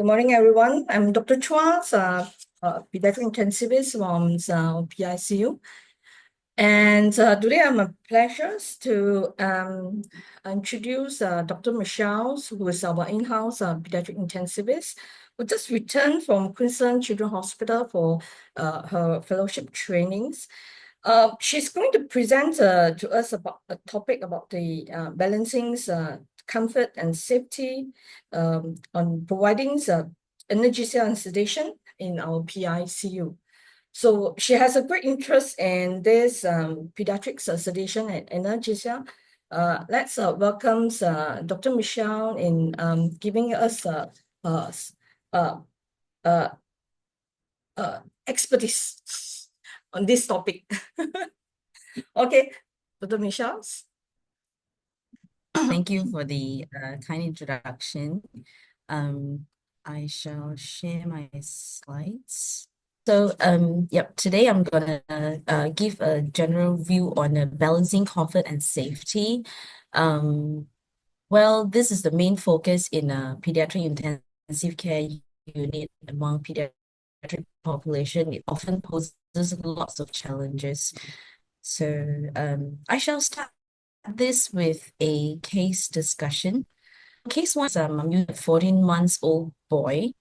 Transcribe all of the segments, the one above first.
Good morning, everyone. I'm Dr. Chuah, Paediatric intensivist from PICU. And today I'm a pleasure to introduce Dr. Michelle, who is our in-house pediatric intensivist, who just returned from Queensland Children's Hospital for her fellowship trainings. She's going to present to us about a topic about the balancing comfort and safety on providing analgesia and sedation in our PICU. So she has a great interest in this pediatric sedation and analgesia. Let's welcome Dr. Michelle in giving us expertise on this topic. Okay, Dr. Michelle. Thank you for the kind introduction. I shall share my slides. So, today I'm gonna give a general view on balancing comfort and safety. Well, this is the main focus in a pediatric intensive care unit among pediatric population. It often poses lots of challenges. So, I shall start this with a case discussion. Case one is a 14-month-old boy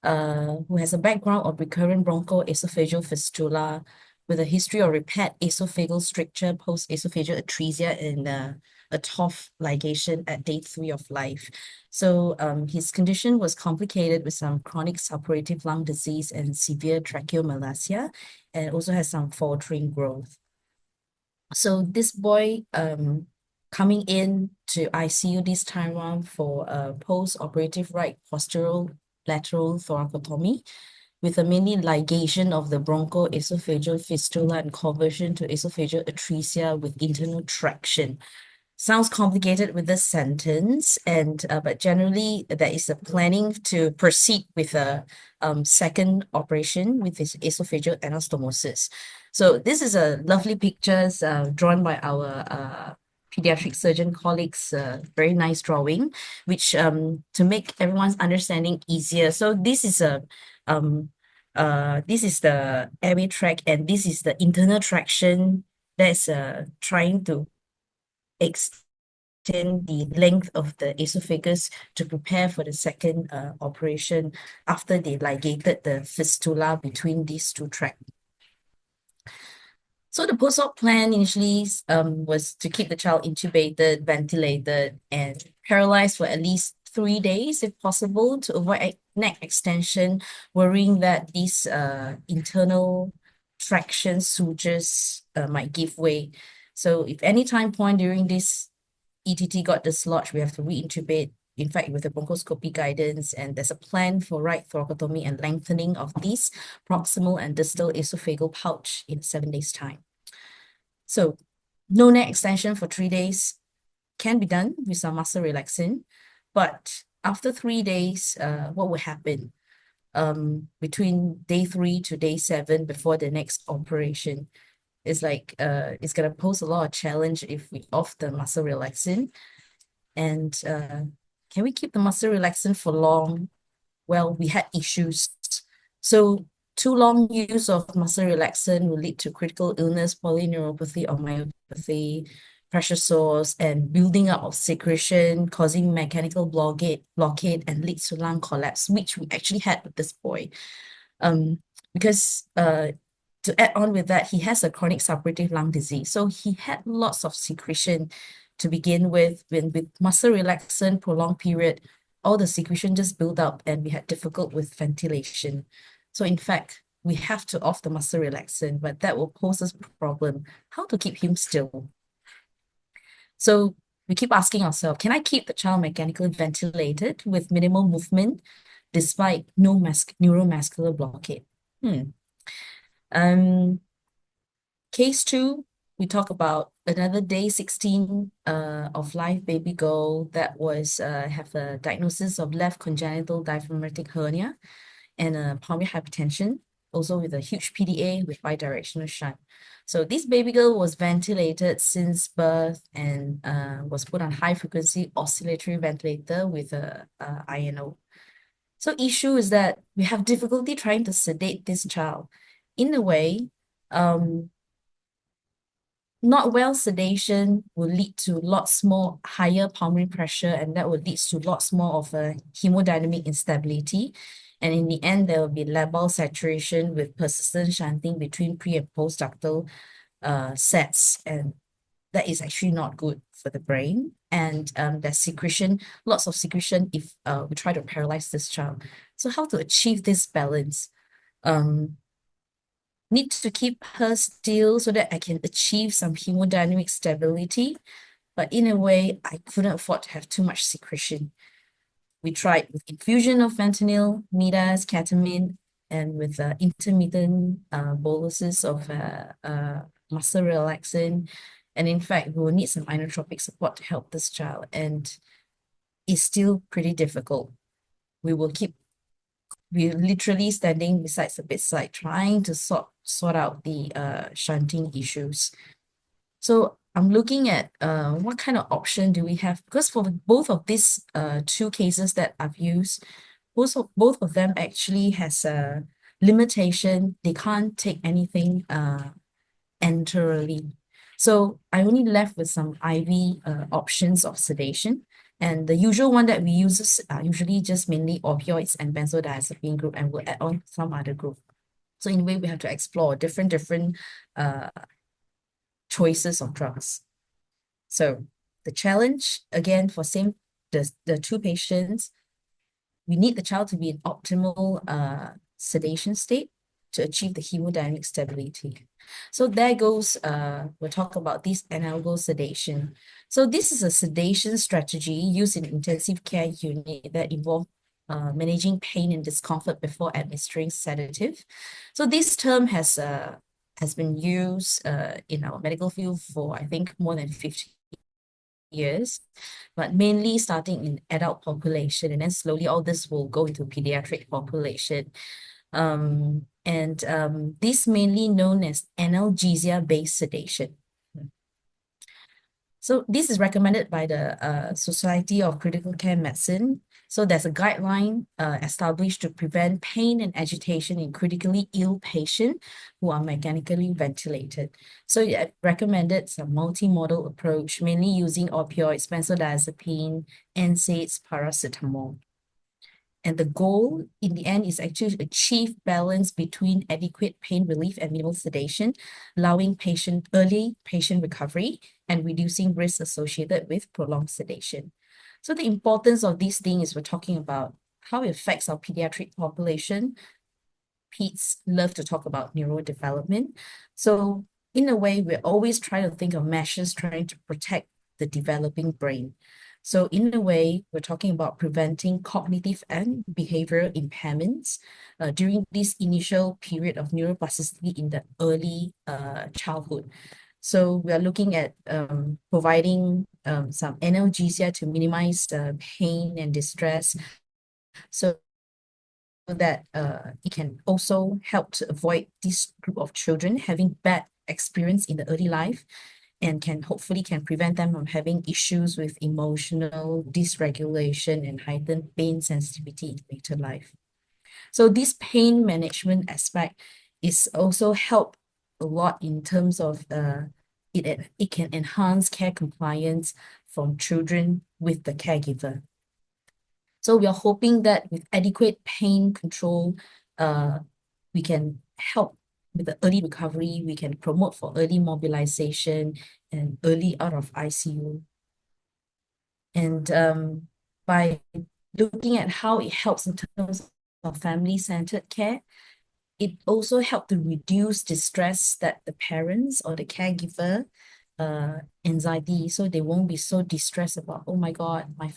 who has a background of recurrent bronchoesophageal fistula with a history of repaired esophageal stricture, post-esophageal atresia, and a TOF ligation at day 3 of life. So his condition was complicated with some chronic suppurative lung disease and severe tracheomalacia, and also has some faltering growth. So this boy coming in to ICU this time around for a post-operative right postural lateral thoracotomy with a mini ligation of the bronchoesophageal fistula and conversion to esophageal atresia with internal traction. Sounds complicated with this sentence, and but generally there is a planning to proceed with a second operation with this esophageal anastomosis. So this is a lovely pictures drawn by our pediatric surgeon colleagues, very nice drawing, which to make everyone's understanding easier. So this is a this is the airway tract, and this is the internal traction that's trying to extend the length of the esophagus to prepare for the second operation after they ligated the fistula between these two tracts. So the post-op plan initially was to keep the child intubated, ventilated, and paralyzed for at least 3 days if possible to avoid neck extension, worrying that these internal traction sutures might give way. So if any time point during this ETT got dislodged, we have to re-intubate, in fact, with a bronchoscopy guidance, and there's a plan for right thoracotomy and lengthening of these proximal and distal esophageal pouch in 7 days' time. So no neck extension for 3 days can be done with some muscle relaxant, but after 3 days, what will happen? Between day 3 to day 7 before the next operation is like it's gonna pose a lot of challenge if we off the muscle relaxant. And can we keep the muscle relaxant for long? Well, we had issues. So too long use of muscle relaxant will lead to critical illness, polyneuropathy or myopathy, pressure sores, and building up of secretion, causing mechanical blockade, and leads to lung collapse, which we actually had with this boy. Because to add on with that, he has a chronic suppurative lung disease. So he had lots of secretion to begin with. With muscle relaxant, prolonged period, all the secretion just built up and we had difficult with ventilation. So in fact, we have to off the muscle relaxant, but that will pose us a problem. How to keep him still? So we keep asking ourselves, can I keep the child mechanically ventilated with minimal movement despite no neuromuscular blockade? Case 2, we talk about another day 16 of life baby girl that was have a diagnosis of left congenital diaphragmatic hernia and pulmonary hypertension, also with a huge PDA with bidirectional shunt. So this baby girl was ventilated since birth and was put on high frequency oscillatory ventilator with a INO. So issue is that we have difficulty trying to sedate this child. In a way, not well sedation will lead to lots more higher pulmonary pressure, and that will lead to lots more of a hemodynamic instability. And in the end, there will be labile saturation with persistent shunting between pre and postductal sets. And that is actually not good for the brain. And there's secretion, lots of secretion if we try to paralyze this child. So how to achieve this balance? Need to keep her still so that I can achieve some hemodynamic stability. But in a way, I couldn't afford to have too much secretion. We tried with infusion of fentanyl, midas, ketamine, and with intermittent boluses of muscle relaxant. And in fact, we will need some inotropic support to help this child. And it's still pretty difficult. We're literally standing beside the bedside trying to sort out the shunting issues. So I'm looking at what kind of option do we have? Because for both of these two cases that I've used, both of them actually has a limitation. They can't take anything enterally. So I only left with some IV options of sedation. And the usual one that we use are usually just mainly opioids and benzodiazepine group, and we'll add on some other group. So in a way, we have to explore different choices of drugs. So the challenge, again, for the two patients, we need the child to be in optimal sedation state to achieve the hemodynamic stability. So there goes, we'll talk about this analgesic sedation. So this is a sedation strategy used in intensive care unit that involve managing pain and discomfort before administering sedative. So this term has been used in our medical field for, I think, more than 50 years, but mainly starting in adult population, and then slowly all this will go into pediatric population. This mainly known as analgesia-based sedation. So this is recommended by the Society of Critical Care Medicine. So there's a guideline established to prevent pain and agitation in critically ill patients who are mechanically ventilated. So it recommended some multimodal approach, mainly using opioids, benzodiazepine, NSAIDs, paracetamol. And the goal in the end is actually to achieve balance between adequate pain relief and minimal sedation, allowing early patient recovery and reducing risks associated with prolonged sedation. So the importance of these things is we're talking about how it affects our pediatric population. Peds love to talk about neurodevelopment. So in a way, we're always trying to think of measures trying to protect the developing brain. So in a way, we're talking about preventing cognitive and behavioral impairments during this initial period of neuroplasticity in the early childhood. So we are looking at providing some analgesia to minimize pain and distress, so that it can also help to avoid this group of children having bad experience in the early life, and hopefully prevent them from having issues with emotional dysregulation and heightened pain sensitivity in later life. So this pain management aspect is also help a lot in terms of it can enhance care compliance from children with the caregiver. So we are hoping that with adequate pain control, we can help with the early recovery, we can promote for early mobilization and early out of ICU. And by looking at how it helps in terms of family-centered care, it also helps to reduce distress that the parents or the caregiver anxiety, so they won't be so distressed about, oh my God, my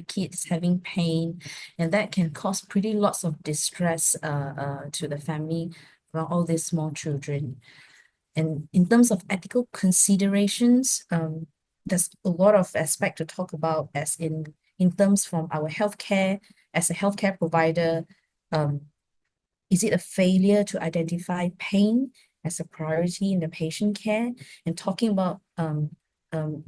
kid is having pain, and that can cause pretty lots of distress to the family around all these small children. And in terms of ethical considerations, there's a lot of aspect to talk about, as in terms from our healthcare, as a healthcare provider, is it a failure to identify pain as a priority in the patient care? And talking about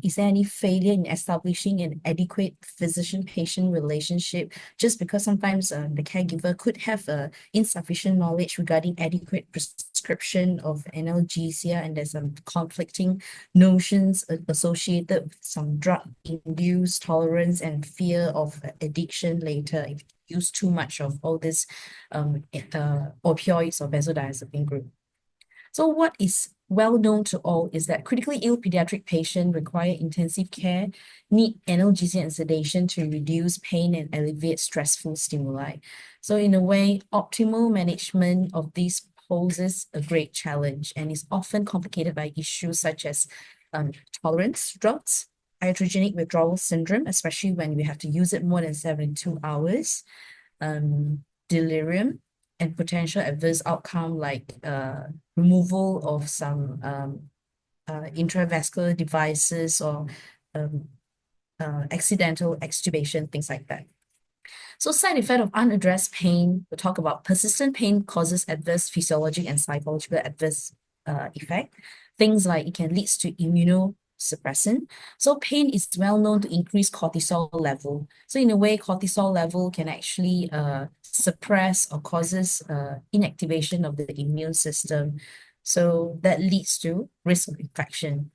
is there any failure in establishing an adequate physician-patient relationship? Just because sometimes the caregiver could have insufficient knowledge regarding adequate prescription of analgesia, and there's some conflicting notions associated with some drug-induced tolerance and fear of addiction later if you use too much of all this opioids or benzodiazepine group. So what is well known to all is that critically ill pediatric patients require intensive care, need analgesia and sedation to reduce pain and alleviate stressful stimuli. So in a way, optimal management of these poses a great challenge and is often complicated by issues such as tolerance drugs, iatrogenic withdrawal syndrome, especially when we have to use it more than 72 hours, delirium, and potential adverse outcome like removal of some intravascular devices or accidental extubation, things like that. So side effect of unaddressed pain, we'll talk about persistent pain causes adverse physiologic and psychological adverse effect. Things like it can lead to immunosuppressant. So pain is well known to increase cortisol level. So in a way, cortisol level can actually suppress or causes inactivation of the immune system. So that leads to risk of infection.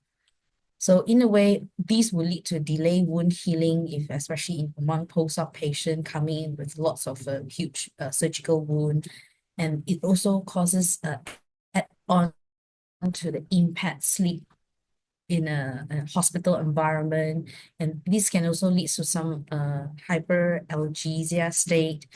So in a way, these will lead to delay wound healing, if especially among post-op patient coming in with lots of huge surgical wound, and it also causes add on to the impaired sleep in a hospital environment, and this can also lead to some hyperalgesia state.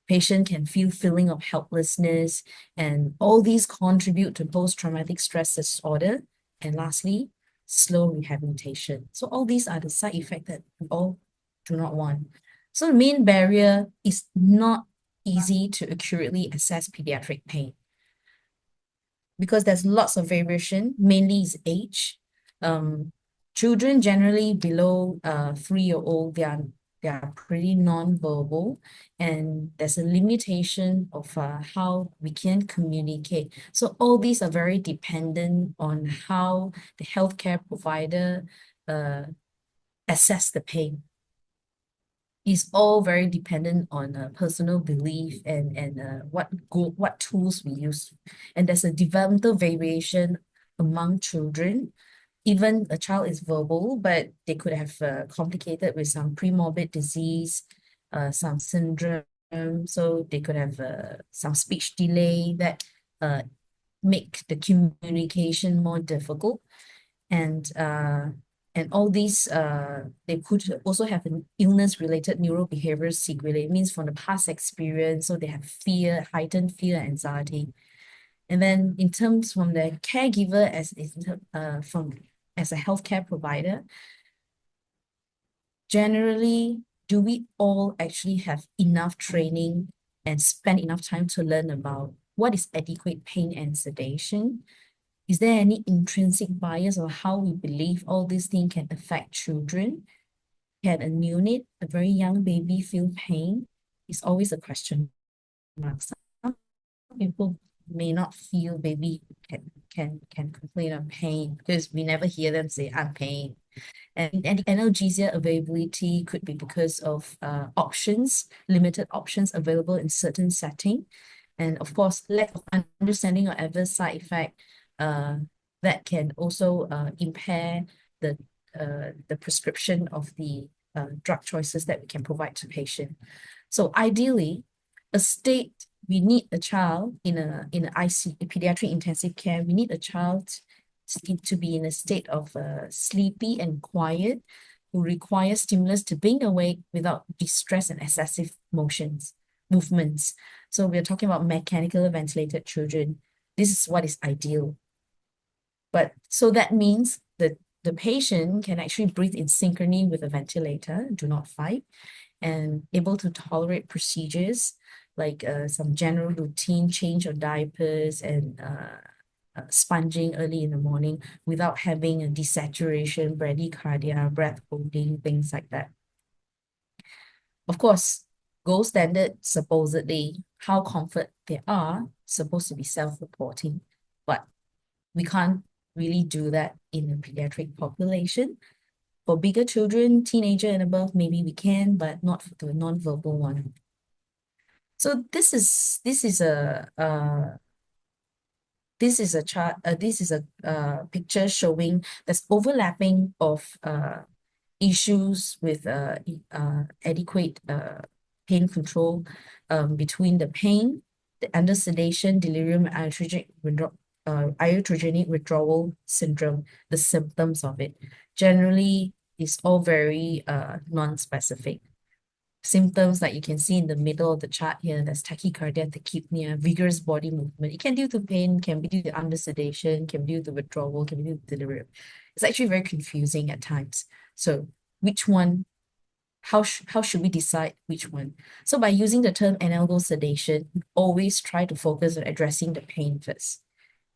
Patient can feel feeling of helplessness, and all these contribute to post-traumatic stress disorder. And lastly, slow rehabilitation. So all these are the side effects that we all do not want. So the main barrier is not easy to accurately assess pediatric pain because there's lots of variation, mainly is age. Children generally below 3-year-old, they are pretty non-verbal, and there's a limitation of how we can communicate. So all these are very dependent on how the healthcare provider assess the pain. It's all very dependent on personal belief and what tools we use. And there's a developmental variation among children. Even a child is verbal, but they could have complicated with some premorbid disease, some syndrome. So they could have some speech delay that make the communication more difficult. And all these, they could also have an illness-related neurobehavioral sequelae. It means from the past experience, so they have fear, heightened fear, anxiety. And then in terms from the caregiver as a healthcare provider, generally, do we all actually have enough training and spend enough time to learn about what is adequate pain and sedation? Is there any intrinsic bias or how we believe all these things can affect children? Can a neonate, a very young baby, feel pain? It's always a question mark. Some people may not feel baby can complain of pain because we never hear them say, I'm pain. And analgesia availability could be because of limited options available in certain setting. And of course, lack of understanding or adverse side effect that can also impair the prescription of the drug choices that we can provide to patient. So ideally, we need a child in a ICU, pediatric intensive care. We need a child to be in a state of sleepy and quiet, who require stimulus to being awake without distress and excessive movements. So we're talking about mechanically ventilated children. This is what is ideal. But so that means that the patient can actually breathe in synchrony with the ventilator, do not fight, and able to tolerate procedures like some general routine change of diapers and sponging early in the morning without having a desaturation, bradycardia, breath holding, things like that. Of course, gold standard, supposedly, how comfort they are, supposed to be self-reporting, but we can't really do that in the pediatric population. For bigger children, teenager and above, maybe we can, but not for the non-verbal one. So this is a chart. This is a picture showing this overlapping of issues with adequate pain control between the pain, the under sedation, delirium, iatrogenic withdrawal syndrome, the symptoms of it. Generally, it's all very non-specific. Symptoms like you can see in the middle of the chart here, there's tachycardia, tachypnea, vigorous body movement. It can be due to pain, can be due to under sedation, can be due to withdrawal, can be due to delirium. It's actually very confusing at times. So which one, how should we decide which one? So by using the term analgesic sedation, always try to focus on addressing the pain first.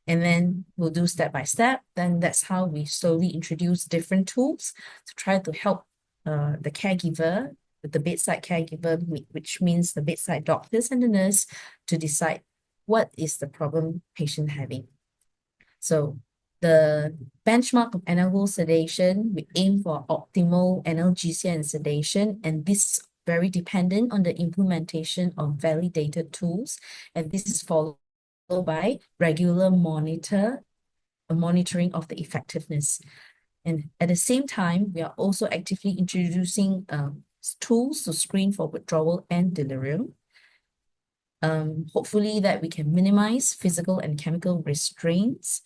And then we'll do step by step. Then that's how we slowly introduce different tools to try to help the caregiver, the bedside caregiver, which means the bedside doctors and the nurse, to decide what is the problem patient having. So the benchmark of analgesic sedation, we aim for optimal analgesia and sedation, and this is very dependent on the implementation of validated tools, and this is followed by regular monitoring of the effectiveness. And at the same time, we are also actively introducing tools to screen for withdrawal and delirium. Hopefully that we can minimize physical and chemical restraints,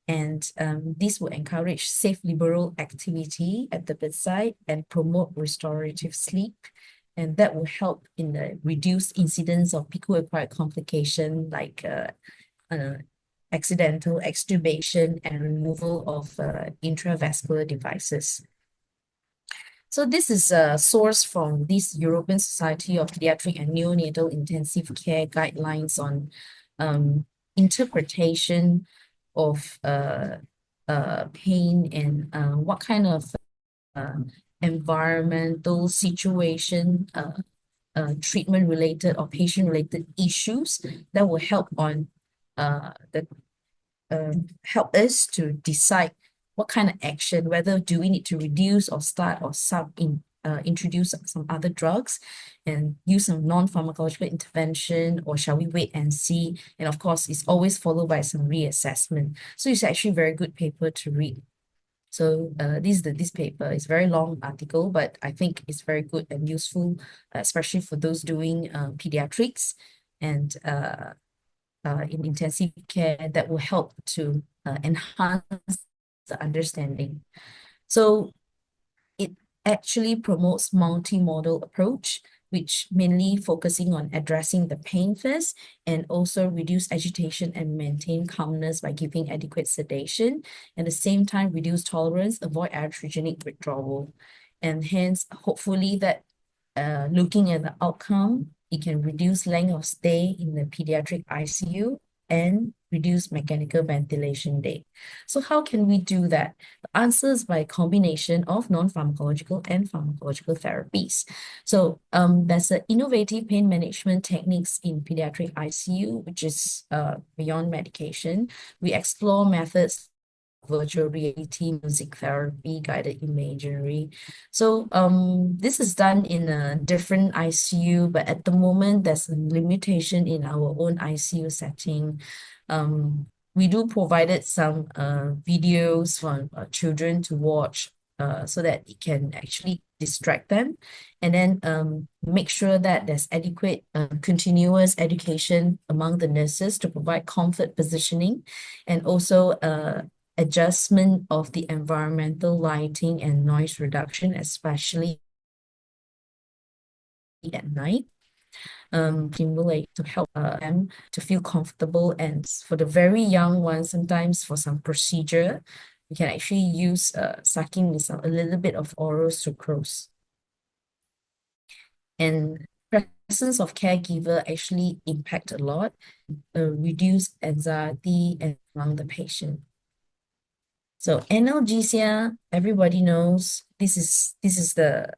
and this will encourage safe liberal activity at the bedside and promote restorative sleep. And that will help in the reduced incidence of PICU-acquired complication like accidental extubation and removal of intravascular devices. So this is a source from this European Society of Pediatric and Neonatal Intensive Care guidelines on interpretation of pain and what kind of environmental situation, treatment-related or patient-related issues that will help on help us to decide what kind of action, whether do we need to reduce or start or introduce some other drugs and use some non-pharmacological intervention, or shall we wait and see? And of course, it's always followed by some reassessment. So it's actually a very good paper to read. So this paper is a very long article, but I think it's very good and useful, especially for those doing pediatrics and in intensive care, that will help to enhance the understanding. So it actually promotes multimodal approach, which mainly focusing on addressing the pain first and also reduce agitation and maintain calmness by giving adequate sedation. At the same time, reduce tolerance, avoid iatrogenic withdrawal. And hence, hopefully that looking at the outcome, it can reduce length of stay in the pediatric ICU and reduce mechanical ventilation day. So how can we do that? The answer is by a combination of non-pharmacological and pharmacological therapies. So there's an innovative pain management techniques in pediatric ICU, which is beyond medication. We explore methods virtual reality, music therapy, guided imagery. So this is done in a different ICU, but at the moment there's a limitation in our own ICU setting. We do provided some videos for children to watch so that it can actually distract them, and then make sure that there's adequate continuous education among the nurses to provide comfort positioning, and also adjustment of the environmental lighting and noise reduction, especially at night. Stimulate to help them to feel comfortable. And for the very young ones, sometimes for some procedure, we can actually use sucking with a little bit of oral sucrose. And presence of caregiver actually impact a lot, reduce anxiety among the patient. So analgesia, everybody knows this is the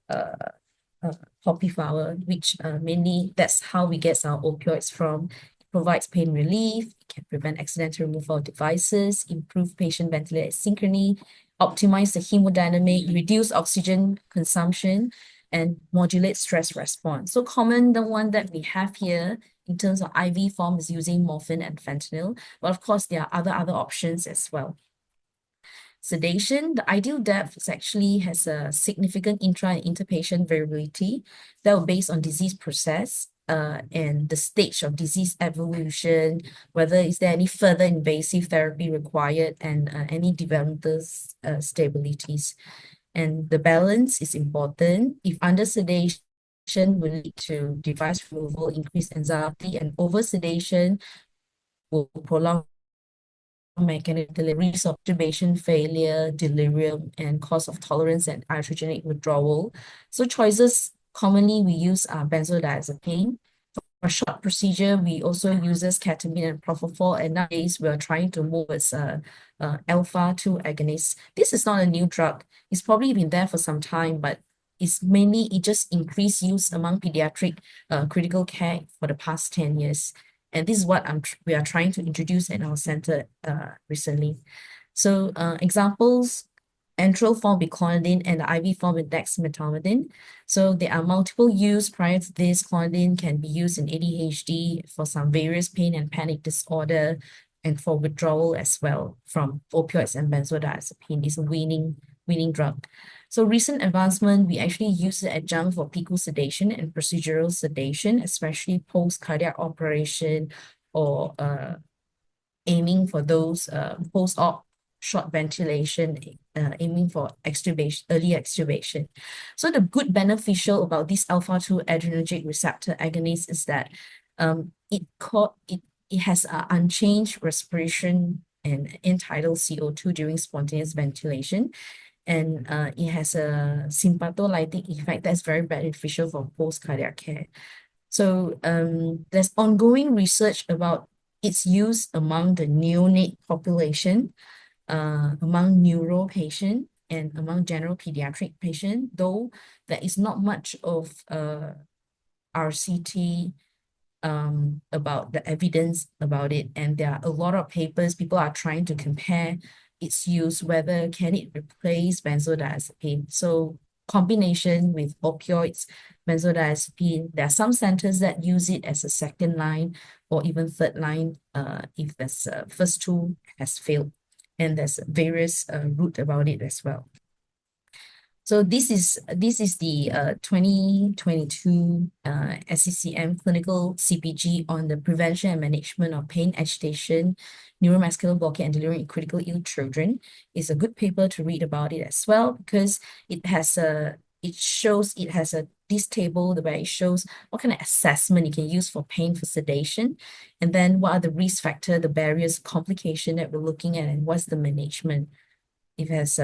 poppy flower, which mainly that's how we get our opioids from. provides pain relief, it can prevent accidental removal of devices, improve patient ventilator synchrony, optimize the hemodynamic, reduce oxygen consumption, and modulate stress response. So common, the one that we have here in terms of IV form is using morphine and fentanyl, but of course there are other options as well. Sedation, the ideal depth is actually has a significant intra and interpatient variability that will based on disease process and the stage of disease evolution, whether is there any further invasive therapy required, and any developmental stabilities. And the balance is important. If under sedation will lead to device removal, increased anxiety, and over sedation will prolong mechanical delivery, risk of intubation failure, delirium, and cause of tolerance and iatrogenic withdrawal. So choices commonly we use benzodiazepine. For short procedure, we also uses ketamine and propofol, and nowadays we are trying to move as alpha-2 agonist. This is not a new drug. It's probably been there for some time, but it's mainly it just increased use among pediatric critical care for the past 10 years. And this is what we are trying to introduce in our center recently. So examples, enteral form with clonidine and the IV form with dexmedetomidine. So there are multiple use prior to this. Clonidine can be used in ADHD for some various pain and panic disorder and for withdrawal as well from opioids and benzodiazepine. It's a weaning drug. So recent advancement, we actually use the adjunct for PICU sedation and procedural sedation, especially post-cardiac operation or aiming for those post-op short ventilation, aiming for extubation, early extubation. So the good beneficial about this alpha-2 adrenergic receptor agonist is that it has unchanged respiration and end-tidal CO2 during spontaneous ventilation. And it has a sympatholytic effect that's very beneficial for post-cardiac care. So there's ongoing research about its use among the neonate population, among neuro patient, and among general pediatric patient, though there is not much of RCT about the evidence about it. And there are a lot of papers, people are trying to compare its use, whether can it replace benzodiazepine. So combination with opioids, benzodiazepine, there are some centers that use it as a second line or even third line if the first two has failed. And there's various route about it as well. So this is the 2022 SCCM clinical CPG on the prevention and management of pain, agitation, neuromuscular blockade, and delirium in critical ill children. It's a good paper to read about it as well because it has this table where it shows what kind of assessment you can use for pain for sedation, and then what are the risk factor, the barriers, complication that we're looking at, and what's the management. It has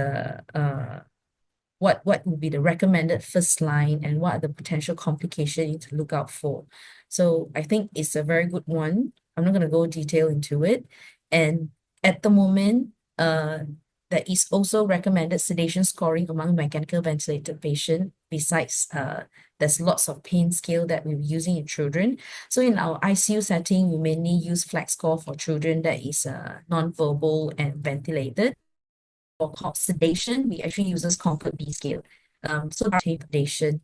what would be the recommended first line and what are the potential complications to look out for. So I think it's a very good one. I'm not going to go detail into it. And at the moment, there is also recommended sedation scoring among mechanical ventilated patient. Besides, there's lots of pain scale that we're using in children. So in our ICU setting, we mainly use flex score for children that is non-verbal and ventilated. For sedation, we actually uses Concord B scale. So sedation.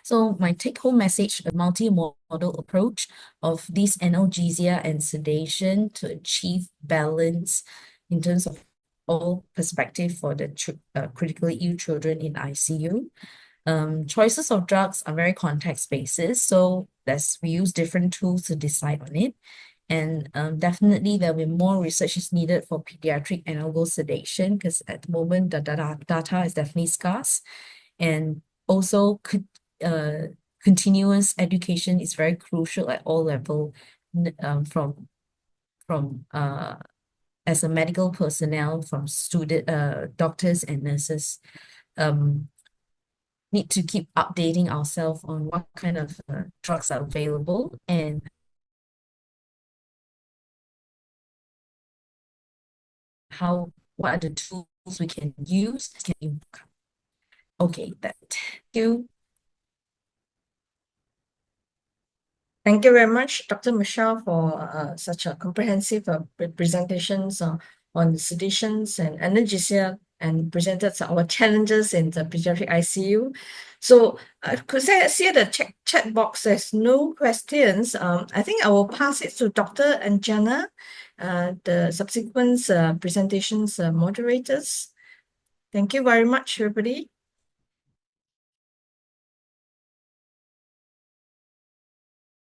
So my take-home message, a multi-modal approach of this analgesia and sedation to achieve balance in terms of all perspective for the critically ill children in ICU. Choices of drugs are very context basis, so we use different tools to decide on it. And definitely there will be more research is needed for pediatric analgesic sedation because at the moment the data is definitely scarce. And also continuous education is very crucial at all levels from as a medical personnel, from student doctors and nurses. Need to keep updating ourselves on what kind of drugs are available and what are the tools we can use. Okay, thank you. Thank you very much, Dr. Michelle, for such a comprehensive presentations on sedations and analgesia, and presented our challenges in the pediatric ICU. So, could I see the chat box? There's no questions. I think I will pass it to Dr. and Jenna, the subsequent presentations moderators. Thank you very much, everybody.